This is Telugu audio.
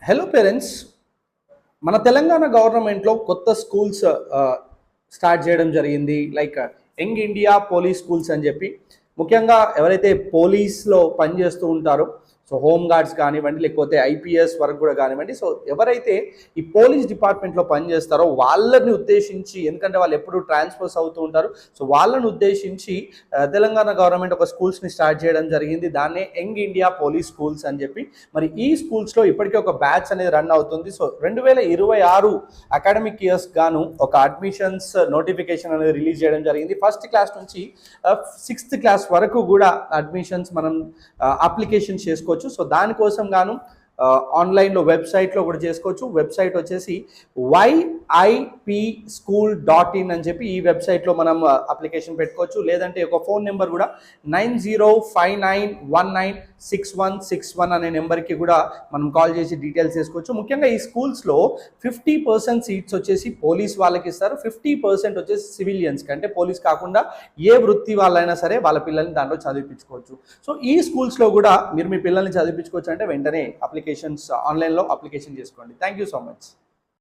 హలో పేరెంట్స్, మన తెలంగాణ గవర్నమెంట్లో కొత్త స్కూల్స్ స్టార్ట్ చేయడం జరిగింది. Like young India police schools అని చెప్పి, ముఖ్యంగా ఎవరైతే పోలీస్లో పనిచేస్తూ ఉంటారో, సో హోమ్ గార్డ్స్ కానివ్వండి, లేకపోతే ఐపీఎస్ వరకు కూడా కానివ్వండి, సో ఎవరైతే ఈ పోలీస్ డిపార్ట్మెంట్లో పనిచేస్తారో వాళ్ళని ఉద్దేశించి, ఎందుకంటే వాళ్ళు ఎప్పుడు ట్రాన్స్ఫర్స్ అవుతూ ఉంటారు, సో వాళ్ళని ఉద్దేశించి తెలంగాణ గవర్నమెంట్ ఒక స్కూల్స్ని స్టార్ట్ చేయడం జరిగింది. దాన్నే యంగ్ ఇండియా పోలీస్ స్కూల్స్ అని చెప్పి. మరి ఈ స్కూల్స్లో ఇప్పటికే ఒక బ్యాచ్ అనేది రన్ అవుతుంది. సో 2026 అకాడమిక్ ఇయర్స్ గాను ఒక అడ్మిషన్స్ నోటిఫికేషన్ అనేది రిలీజ్ చేయడం జరిగింది. ఫస్ట్ క్లాస్ నుంచి 6th క్లాస్ వరకు కూడా అడ్మిషన్స్ మనం అప్లికేషన్ చేసుకోవచ్చు. సో దానికోసం గాను ఆన్లైన్లో వెబ్సైట్లో కూడా చేసుకోవచ్చు. వెబ్సైట్ వచ్చేసి yipschool.in అని చెప్పి ఈ వెబ్సైట్లో మనం అప్లికేషన్ పెట్టుకోవచ్చు. లేదంటే ఒక ఫోన్ నెంబర్ కూడా 9059196161 అనే నెంబర్కి కూడా మనం కాల్ చేసి డీటెయిల్స్ చేసుకోవచ్చు. ముఖ్యంగా ఈ స్కూల్స్లో 50% సీట్స్ వచ్చేసి పోలీస్ వాళ్ళకి ఇస్తారు, 50% వచ్చేసి సివిలియన్స్కి, అంటే పోలీస్ కాకుండా ఏ వృత్తి వాళ్ళైనా సరే వాళ్ళ పిల్లల్ని దాంట్లో చదివించుకోవచ్చు. సో ఈ స్కూల్స్లో కూడా మీరు మీ పిల్లల్ని చదివించుకోవచ్చు. అంటే వెంటనే ఆన్లైన్లో అప్లికేషన్ చేసుకోండి. Thank you so much.